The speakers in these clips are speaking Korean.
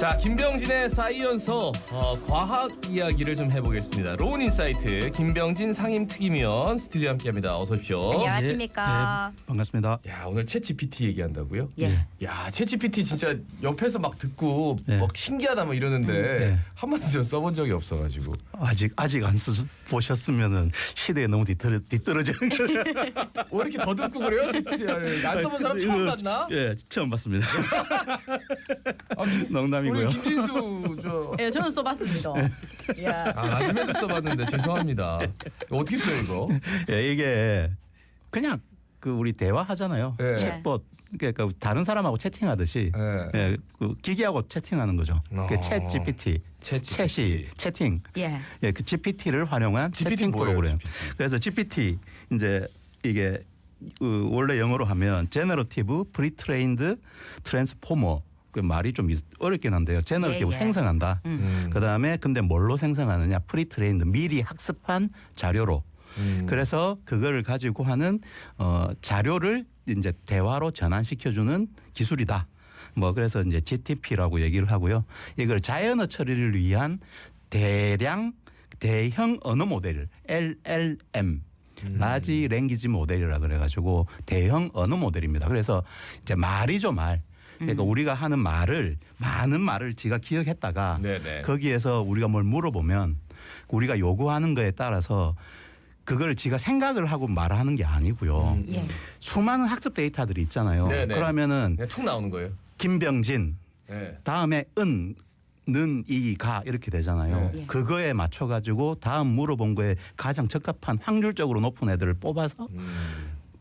자, 김병진의 사이언서 과학 이야기를 좀 해보겠습니다. 로운 인사이트 김병진 상임특임위원 스튜디오에 함께합니다. 어서 오십시오. 안녕하십니까. 네, 반갑습니다. 야, 오늘 챗GPT 얘기한다고요? 예. 야, 챗GPT 진짜 옆에서 막 듣고 네. 막 신기하다 뭐 이러는데 네. 한 번도 써본 적이 없어가지고. 아직 안 보셨으면은 시대에 너무 뒤떨어져. 왜 이렇게 더 듣고 그래요? 안 써본 사람 처음 봤나? 예, 처음 봤습니다. 아, 농담이고요. 우리 김진수 저. 예, 저는 써봤습니다. 야. 아, 아즈메도 써봤는데 죄송합니다. 이거 어떻게 써요 이거? 예, 이게 그냥 그 우리 대화하잖아요. 예. 챗봇 그러니까 다른 사람하고 채팅하듯이 예. 예, 그 기계하고 채팅하는 거죠. 그 챗 GPT, 챗GPT. 챗이 채팅. 예. 예, 그 GPT를 활용한 GPT 채팅 뭐예요, 프로그램. GPT? 그래서 GPT 이제 이게 원래 영어로 하면 Generative Pre-trained Transformer. 그 말이 좀 어렵긴 한데요. 제너러티브 예, 예. 생성한다. 그다음에 근데 뭘로 생성하느냐? 프리트레인드 미리 학습한 자료로. 그래서 그거를 가지고 하는 자료를 이제 대화로 전환시켜주는 기술이다. 뭐 그래서 이제 GTP라고 얘기를 하고요. 이걸 자연어 처리를 위한 대형 언어 모델을 LLM 라지 랭귀지 모델이라 그래가지고 대형 언어 모델입니다. 그래서 이제 말이죠 말. 그러니까 우리가 하는 말을 많은 말을 지가 기억했다가 네네. 거기에서 우리가 뭘 물어보면 우리가 요구하는 거에 따라서 그걸 지가 생각을 하고 말하는 게 아니고요. 예. 수많은 학습 데이터들이 있잖아요. 네네. 그러면은 그냥 툭 나오는 거예요. 김병진 네. 다음에 은, 는, 이, 가 이렇게 되잖아요. 네. 그거에 맞춰가지고 다음 물어본 거에 가장 적합한 확률적으로 높은 애들을 뽑아서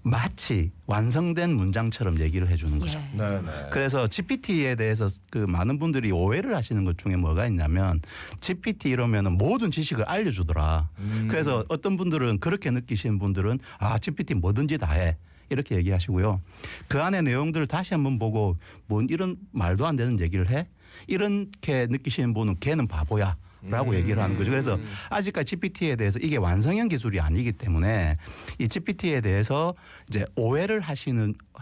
마치 완성된 문장처럼 얘기를 해주는 거죠. 예. 네네. 그래서 GPT에 대해서 그 많은 분들이 오해를 하시는 것 중에 뭐가 있냐면 GPT 이러면은 모든 지식을 알려주더라. 그래서 어떤 분들은 그렇게 느끼시는 분들은 아 GPT 뭐든지 다 해. 이렇게 얘기하시고요. 그 안에 내용들을 다시 한번 보고 뭔 이런 말도 안 되는 얘기를 해? 이렇게 느끼시는 분은 걔는 바보야. 라고 얘기를 하는 거죠. 그래서 아직까지 GPT에 대해서 이게 완성형 기술이 아니기 때문에 이 GPT에 대해서 이제 오해를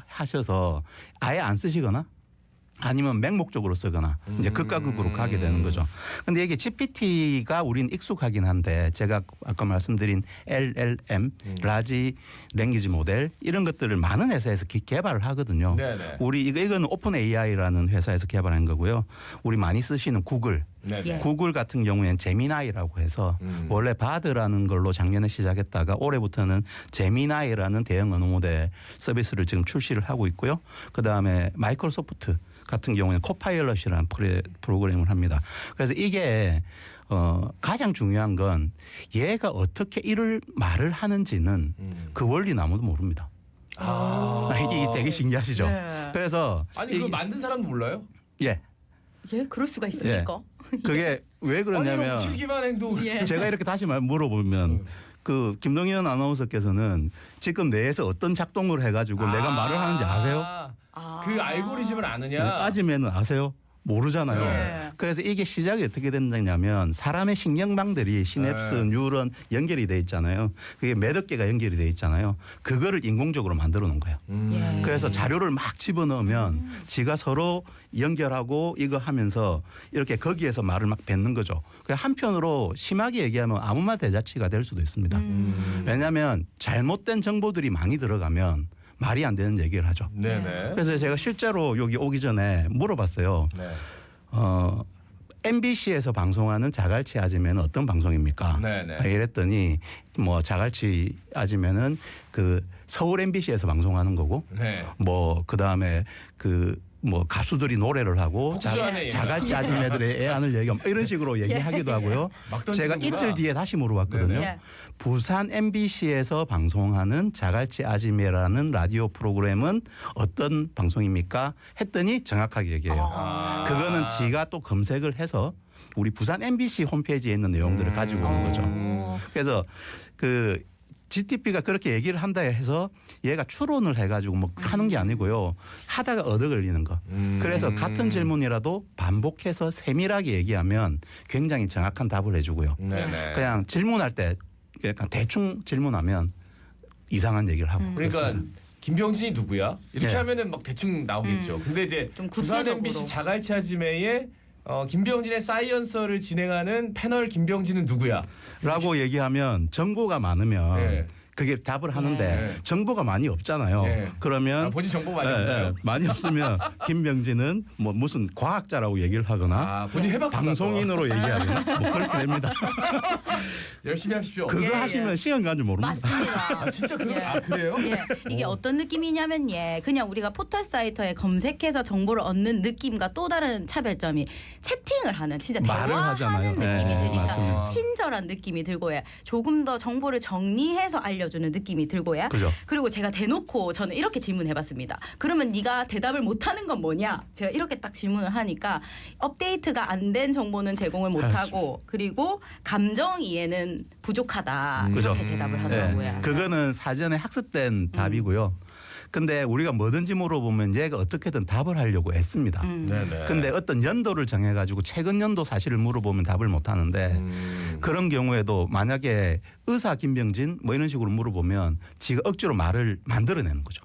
하셔서 아예 안 쓰시거나 아니면 맹목적으로 쓰거나 이제 극과 극으로 가게 되는 거죠. 근데 이게 GPT가 우린 익숙하긴 한데 제가 아까 말씀드린 LLM, 라지 랭귀지 모델 이런 것들을 많은 회사에서 개발을 하거든요. 네네. 우리 이건 오픈 AI라는 회사에서 개발한 거고요. 우리 많이 쓰시는 구글. 네네. 예. 구글 같은 경우에는 제미나이라고 해서 원래 바드라는 걸로 작년에 시작했다가 올해부터는 제미나이라는 대형 언어 모델 서비스를 지금 출시를 하고 있고요. 그다음에 마이크로소프트 같은 경우에는 코파일럿이라는 프로그램을 합니다. 그래서 이게 가장 중요한 건 얘가 어떻게 이를 말을 하는지는 그 원리는 아무도 모릅니다. 아. 이게 되게 신기하시죠. 네. 그래서 아니 그거 만든 사람도 몰라요? 예, 예, 그럴 수가 있습니까? 그게 왜 아니 그러냐면 이런 칠기만 행동. 예. 제가 이렇게 다시 물어보면 그 김동현 아나운서께서는 지금 뇌에서 어떤 작동을 해가지고 내가 말을 하는지 아세요? 그 알고리즘을 아느냐? 따지면은 아세요? 모르잖아요. 네. 그래서 이게 시작이 어떻게 됐냐면 사람의 신경망들이 시냅스, 네. 뉴런 연결이 돼 있잖아요. 그게 몇억 개가 연결이 돼 있잖아요. 그거를 인공적으로 만들어 놓은 거예요. 예. 그래서 자료를 막 집어넣으면 지가 서로 연결하고 이거 하면서 이렇게 거기에서 말을 막 뱉는 거죠. 한편으로 심하게 얘기하면 아무 말 대잔치가 될 수도 있습니다. 왜냐하면 잘못된 정보들이 많이 들어가면 말이 안 되는 얘기를 하죠. 네네. 그래서 제가 실제로 여기 오기 전에 물어봤어요. 네. MBC에서 방송하는 자갈치 아지매는 어떤 방송입니까? 네네. 이랬더니 뭐 자갈치 아지매는 그 서울 MBC에서 방송하는 거고 네. 뭐 그다음에 그 뭐 가수들이 노래를 하고 복수하네, 자갈치 아지매들의 애안을 얘기하면 이런 식으로 얘기하기도 하고요. 막 제가 던지는구나. 이틀 뒤에 다시 물어봤거든요. 네네. 부산 MBC에서 방송하는 자갈치 아지매라는 라디오 프로그램은 어떤 방송입니까? 했더니 정확하게 얘기해요. 그거는 지가 또 검색을 해서 우리 부산 MBC 홈페이지에 있는 내용들을 가지고 오는 거죠. 그래서 그 GTP가 그렇게 얘기를 한다 해서 얘가 추론을 해가지고 뭐 하는 게 아니고요. 하다가 얻어 걸리는 거. 그래서 같은 질문이라도 반복해서 세밀하게 얘기하면 굉장히 정확한 답을 해주고요. 네네. 그냥 질문할 때 약간 대충 질문하면 이상한 얘기를 하고. 그러니까 그렇습니다. 김병진이 누구야? 이렇게 네. 하면은 막 대충 나오겠죠. 근데 이제 좀 부산 구체적으로. MBC 자갈치 아지매의 김병진의 사이언서를 진행하는 패널 김병진은 누구야? 라고 얘기하면 정보가 많으면 네. 그게 답을 하는데 네. 정보가 많이 없잖아요. 네. 그러면 본인 정보 많이 없나요? 많이 없으면 김병진은 뭐 무슨 과학자라고 얘기를 하거나 본인 해봤구나. 방송인으로 얘기하거나 뭐 그렇게 됩니다. 열심히 하십시오. 그거 예, 하시면 시간 가는 줄 모릅니다. 맞습니다. 진짜 예. 그래요? 예. 이게 어떤 느낌이냐면 그냥 우리가 포털 사이트에 검색해서 정보를 얻는 느낌과 또 다른 차별점이 채팅을 하는 진짜 말을 대화하는 하잖아요. 느낌이 네, 드니까 맞습니다. 친절한 느낌이 들고요. 조금 더 정보를 정리해서 알려주는 느낌이 들고요. 그죠. 그리고 제가 대놓고 저는 이렇게 질문해봤습니다. 그러면 네가 대답을 못하는 건 뭐냐? 제가 이렇게 딱 질문을 하니까 업데이트가 안 된 정보는 제공을 못하고 그리고 감정 이해는 부족하다 그죠. 이렇게 대답을 하더라고요. 네. 그거는 사전에 학습된 답이고요. 근데 우리가 뭐든지 물어보면 얘가 어떻게든 답을 하려고 애씁니다. 네네. 근데 어떤 연도를 정해가지고 최근 연도 사실을 물어보면 답을 못 하는데 그런 경우에도 만약에 의사 김병진 뭐 이런 식으로 물어보면 지가 억지로 말을 만들어내는 거죠.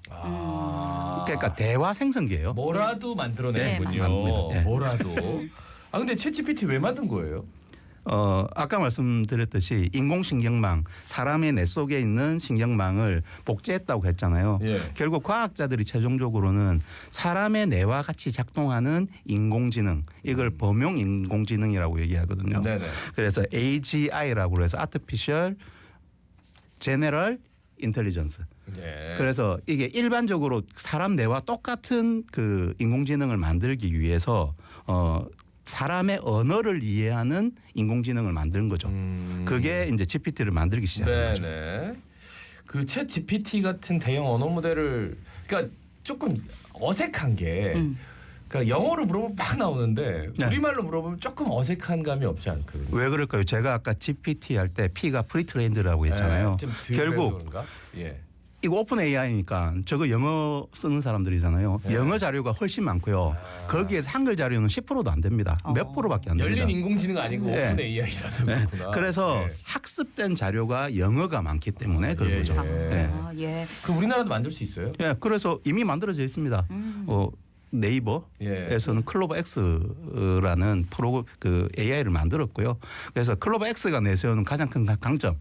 그러니까 대화 생성기예요. 뭐라도 만들어내는군요. 네, 맞습니다. 네. 뭐라도. 근데 챗GPT 왜 만든 거예요? 아까 말씀드렸듯이 인공신경망, 사람의 뇌 속에 있는 신경망을 복제했다고 했잖아요. 예. 결국 과학자들이 최종적으로는 사람의 뇌와 같이 작동하는 인공지능, 이걸 범용 인공지능이라고 얘기하거든요. 네네. 그래서 AGI라고 해서 Artificial General Intelligence. 네. 그래서 이게 일반적으로 사람 뇌와 똑같은 그 인공지능을 만들기 위해서 사람의 언어를 이해하는 인공지능을 만든 거죠. 그게 이제 GPT를 만들기 시작한 거죠. 네네. 그 챗 GPT 같은 대형 언어 모델을 그러니까 조금 어색한 게 그러니까 영어로 물어보면 막 나오는데 네. 우리말로 물어보면 조금 어색한 감이 없지 않거든요. 왜 그럴까요? 제가 아까 GPT 할 때 P가 프리트레인드라고 했잖아요. 좀 덜 결국 그래서 그런가? 예. 이거 오픈 AI니까 저거 영어 쓰는 사람들이잖아요. 네. 영어 자료가 훨씬 많고요. 거기에서 한글 자료는 10%도 안 됩니다. 몇 프로밖에 안 됩니다. 열린 인공지능 아니고 네. 오픈 AI라서 네. 그렇구나. 그래서 네. 학습된 자료가 영어가 많기 때문에 그런 예, 거죠. 예. 네. 예. 그 우리나라도 만들 수 있어요? 예, 그래서 이미 만들어져 있습니다. 네이버에서는 예. 클로버 X라는 그 AI를 만들었고요. 그래서 클로버 X가 내세우는 가장 큰 강점,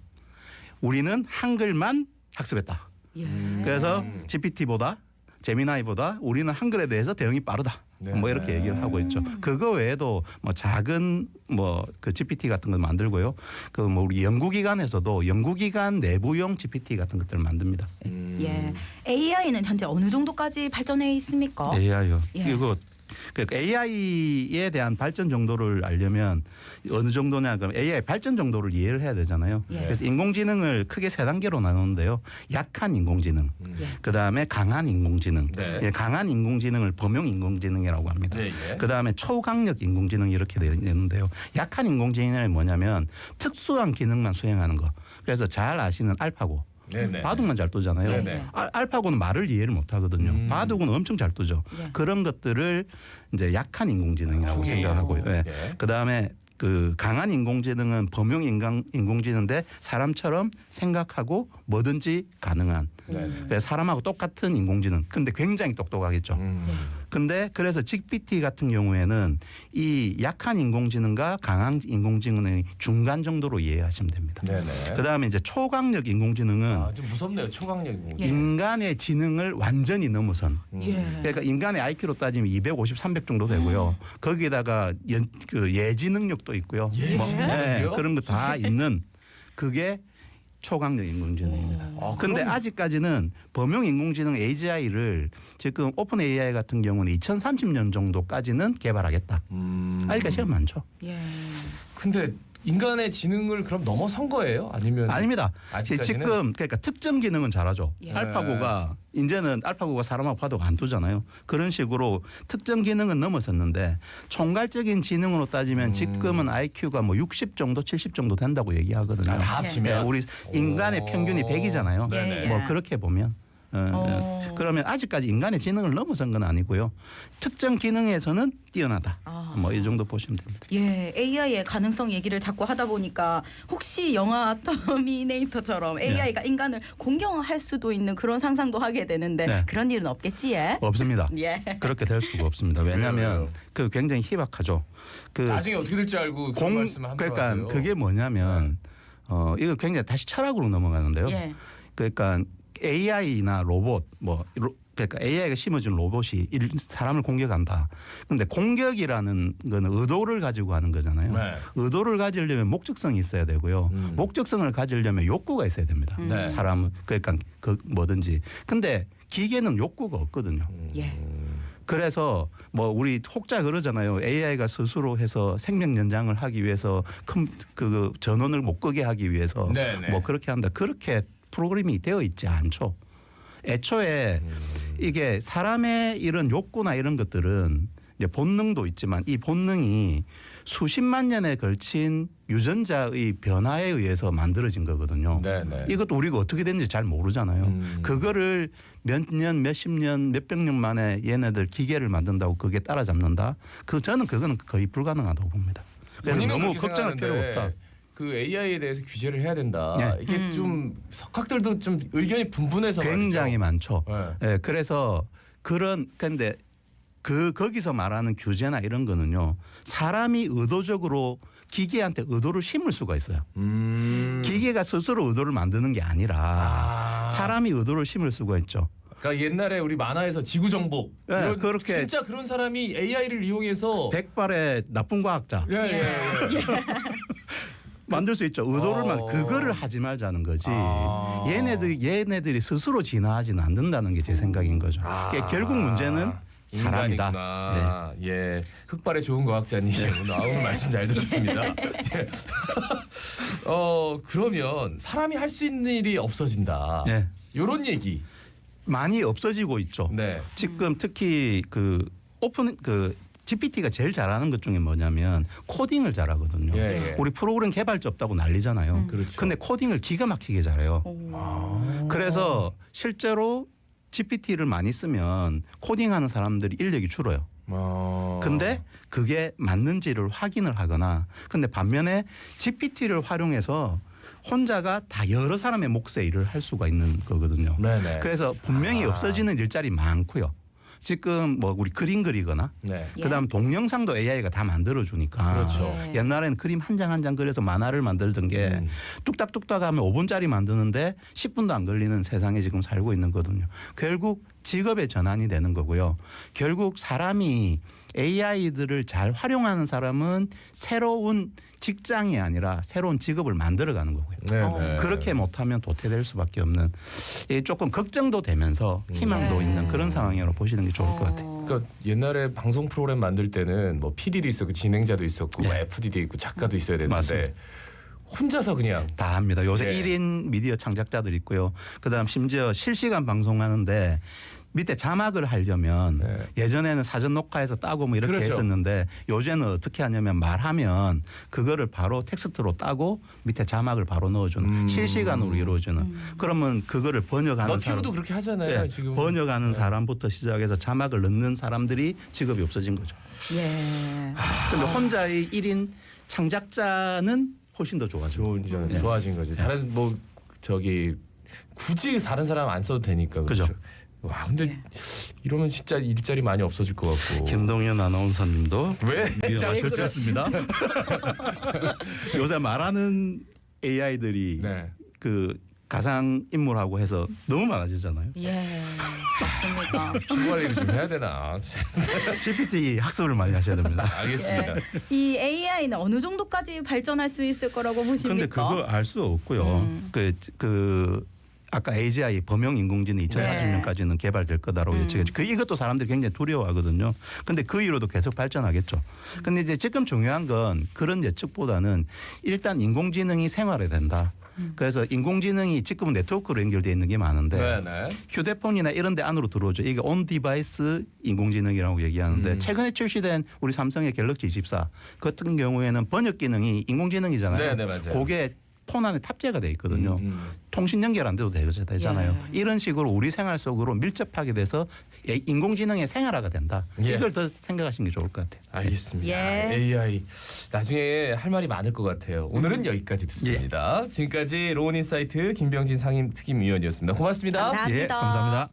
우리는 한글만 학습했다. 예. 그래서 GPT보다 제미나이보다 우리는 한글에 대해서 대응이 빠르다. 네. 뭐 이렇게 얘기를 하고 있죠. 그거 외에도 뭐 작은 뭐 그 GPT 같은 거 만들고요. 그 뭐 우리 연구기관에서도 연구기관 내부용 GPT 같은 것들을 만듭니다. 예. AI는 현재 어느 정도까지 발전해 있습니까? AI요. 예. 이거 그러니까 AI에 대한 발전 정도를 알려면 어느 정도냐 그러면 AI 발전 정도를 이해를 해야 되잖아요. 예. 그래서 인공지능을 크게 세 단계로 나누는데요. 약한 인공지능, 예. 그다음에 강한 인공지능. 네. 예, 강한 인공지능을 범용 인공지능이라고 합니다. 네, 예. 그다음에 초강력 인공지능 이렇게 되는데요. 약한 인공지능이 뭐냐면 특수한 기능만 수행하는 거. 그래서 잘 아시는 알파고. 네네. 바둑만 잘 두잖아요. 네네. 알파고는 말을 이해를 못 하거든요. 바둑은 엄청 잘 두죠. 예. 그런 것들을 이제 약한 인공지능이라고 생각하고요. 예. 예. 그다음에 그 강한 인공지능은 범용 인공지능인데 사람처럼 생각하고 뭐든지 가능한. 네. 그래서 사람하고 똑같은 인공지능. 근데 굉장히 똑똑하겠죠. 근데 그래서 GPT 같은 경우에는 이 약한 인공지능과 강한 인공지능의 중간 정도로 이해하시면 됩니다. 네네. 그다음에 이제 초강력 인공지능은 좀 무섭네요. 초강력 인공지능. 인간의 지능을 완전히 넘어선. 예. 그러니까 인간의 IQ로 따지면 250, 300 정도 되고요. 거기에다가 그 예지 능력도 있고요. 예지 능력이요? 그런 거 다 있는 그게 초강력 인공지능입니다. 근데 아직까지는 범용 인공지능 AGI를 지금 오픈 AI 같은 경우는 2030년 정도까지는 개발하겠다. 아직까지 시간 많죠. 예. 근데 인간의 지능을 그럼 넘어선 거예요? 아니면 아닙니다. 아직까지는? 지금 그러니까 특정 기능은 잘하죠. 예. 알파고가 이제는 알파고가 사람하고 바둑 안 두잖아요. 그런 식으로 특정 기능은 넘어섰는데 총괄적인 지능으로 따지면 지금은 IQ가 뭐 60 정도, 70 정도 된다고 얘기하거든요. 다 네, 합치면 우리 인간의 평균이 100이잖아요. 예, 예. 뭐 그렇게 보면 그러면 아직까지 인간의 지능을 넘어선 건 아니고요. 특정 기능에서는 뛰어나다. 뭐 이 정도 보시면 됩니다. 예, AI의 가능성 얘기를 자꾸 하다 보니까 혹시 영화 터미네이터처럼 AI가 인간을 공경할 수도 있는 그런 상상도 하게 되는데 네. 그런 일은 없겠지? 예? 없습니다. 예. 그렇게 될 수가 없습니다. 왜냐하면 왜요? 그 굉장히 희박하죠. 그 나중에 어떻게 될지 알고 그런 말씀 함부로 그러니까 하세요. 그게 뭐냐면 이거 굉장히 다시 철학으로 넘어가는데요. 예. 그러니까 AI나 로봇 그러니까 AI가 심어준 로봇이 사람을 공격한다. 그런데 공격이라는 거는 의도를 가지고 하는 거잖아요. 네. 의도를 가지려면 목적성이 있어야 되고요. 목적성을 가지려면 욕구가 있어야 됩니다. 네. 사람은 그러니까 그 뭐든지. 근데 기계는 욕구가 없거든요. 예. 그래서 뭐 우리 혹자 그러잖아요. AI가 스스로 해서 생명 연장을 하기 위해서 그 전원을 못 끄게 하기 위해서 네네. 뭐 그렇게 한다. 그렇게 프로그램이 되어 있지 않죠. 애초에 이게 사람의 이런 욕구나 이런 것들은 이제 본능도 있지만 이 본능이 수십만 년에 걸친 유전자의 변화에 의해서 만들어진 거거든요. 네네. 이것도 우리가 어떻게 됐는지 잘 모르잖아요. 그거를 몇 년, 몇십 년, 몇백 년 만에 얘네들 기계를 만든다고 그게 따라잡는다. 저는 그거는 거의 불가능하다고 봅니다. 그래서 본인은 너무 그렇게 걱정할 필요가 생각하는데 없다. 그 AI에 대해서 규제를 해야 된다. 네. 이게 좀 석학들도 좀 의견이 분분해서 굉장히 많죠. 네. 예, 그래서 근데 거기서 말하는 규제나 이런 거는요. 사람이 의도적으로 기계한테 의도를 심을 수가 있어요. 기계가 스스로 의도를 만드는 게 아니라 사람이 의도를 심을 수가 있죠. 그러니까 옛날에 우리 만화에서 지구 정복 네, 이런 그렇게 진짜 그런 사람이 AI를 이용해서 백발의 나쁜 과학자 예. 만들 수 있죠. 그거를 하지 말자는 거지. 아. 얘네들이 스스로 진화하지는 않는다는 게 제 생각인 거죠. 그러니까 결국 문제는 사람이다. 인간이구나. 예, 흑발의 좋은 과학자님 오늘 말씀 잘 들었습니다. 예. 그러면 사람이 할 수 있는 일이 없어진다. 네. 이런 얘기. 많이 없어지고 있죠. 네. 지금 특히 GPT가 제일 잘하는 것 중에 뭐냐면 코딩을 잘하거든요. 예. 우리 프로그램 개발자 없다고 난리잖아요. 그렇죠. 근데 코딩을 기가 막히게 잘해요. 그래서 실제로 GPT를 많이 쓰면 코딩하는 사람들이 인력이 줄어요. 근데 그게 맞는지를 확인을 하거나 근데 반면에 GPT를 활용해서 혼자가 다 여러 사람의 몫의 일을 할 수가 있는 거거든요. 네네. 그래서 분명히 없어지는 일자리 많고요. 지금 뭐 우리 그림 그리거나 네. 그다음 동영상도 AI가 다 만들어 주니까 그렇죠. 예. 옛날에는 그림 한 장 한 장 그려서 만화를 만들던 게 뚝딱뚝딱 하면 5분짜리 만드는데 10분도 안 걸리는 세상에 지금 살고 있는 거거든요. 결국 직업의 전환이 되는 거고요. 결국 사람이 AI들을 잘 활용하는 사람은 새로운 직장이 아니라 새로운 직업을 만들어가는 거고요. 네네. 그렇게 못하면 도태될 수밖에 없는 조금 걱정도 되면서 희망도 네. 있는 그런 상황이라고 보시는 게 좋을 것 같아요. 그러니까 옛날에 방송 프로그램 만들 때는 뭐 PD도 있었고 진행자도 있었고 네. FD도 있고 작가도 있어야 되는데 맞습니다. 혼자서 그냥 다 합니다. 요새 예. 1인 미디어 창작자들 있고요. 그다음 심지어 실시간 방송하는데 밑에 자막을 하려면 네. 예전에는 사전 녹화해서 따고 뭐 이렇게 그렇죠. 했었는데 요새는 어떻게 하냐면 말하면 그거를 바로 텍스트로 따고 밑에 자막을 바로 넣어주는 실시간으로 이루어지는 그러면 그거를 번역하는 너튜브도 그렇게 하잖아요. 네, 지금 번역하는 사람부터 시작해서 자막을 넣는 사람들이 직업이 없어진 거죠. 예. 근데 혼자의 1인 창작자는 훨씬 더 좋아지고. 좋아진 거지. 다른 뭐 저기 굳이 다른 사람 안 써도 되니까 그죠. 그렇죠. 와 근데 이러면 진짜 일자리 많이 없어질 것 같고. 김동연 아나운서님도 왜? 위험하셨습니다. 요새 말하는 AI들이 네. 그 가상 인물하고 해서 너무 많아지잖아요. 예. 맞습니다. 피부 관리를 좀 해야 되나? GPT 학습을 많이 하셔야 됩니다. 알겠습니다. 예. 이 AI는 어느 정도까지 발전할 수 있을 거라고 보십니까? 그런데 그거 알 수 없고요. 아까 AGI 범용 인공지능 2040년까지는 개발될 거다라고 예측했죠. 이것도 사람들이 굉장히 두려워하거든요. 근데 그 이후로도 계속 발전하겠죠. 근데 이제 지금 중요한 건 그런 예측보다는 일단 인공지능이 생활에 된다. 그래서 인공지능이 지금은 네트워크로 연결되어 있는 게 많은데 네네. 휴대폰이나 이런 데 안으로 들어오죠. 이게 온 디바이스 인공지능이라고 얘기하는데 최근에 출시된 우리 삼성의 갤럭시 24 같은 경우에는 번역 기능이 인공지능이잖아요. 네네, 맞아요. 그게 폰 안에 탑재가 돼 있거든요. 통신 연결 안 돼도 되잖아요. 예. 이런 식으로 우리 생활 속으로 밀접하게 돼서 인공지능의 생활화가 된다. 예. 이걸 더 생각하시는 게 좋을 것 같아요. 알겠습니다. 예. AI 나중에 할 말이 많을 것 같아요. 오늘은 여기까지 듣습니다. 지금까지 로운인사이트 김병진 상임특임위원이었습니다. 고맙습니다. 감사합니다. 예, 감사합니다.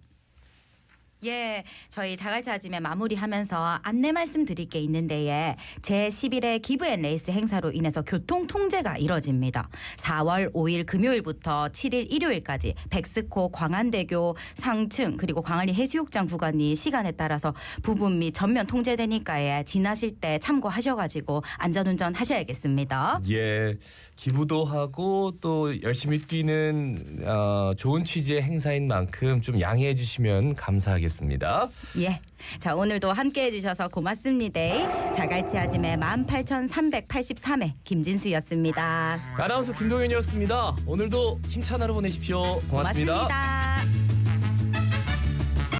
예, 저희 자갈치 아침에 마무리하면서 안내 말씀드릴 게 있는데 제11회 기브앤레이스 행사로 인해서 교통 통제가 이뤄집니다. 4월 5일 금요일부터 7일 일요일까지 백스코 광안대교 상층 그리고 광안리 해수욕장 구간이 시간에 따라서 부분 및 전면 통제되니까 지나실 때 참고하셔가지고 안전운전 하셔야겠습니다. 예, 기부도 하고 또 열심히 뛰는 좋은 취지의 행사인 만큼 좀 양해해 주시면 감사하겠습니다. 예, 자 오늘도 함께해 주셔서 고맙습니다. 자갈치 아침에 18,383회 김진수였습니다. 아나운서 김동현이었습니다. 오늘도 힘찬 하루 보내십시오. 고맙습니다. 고맙습니다.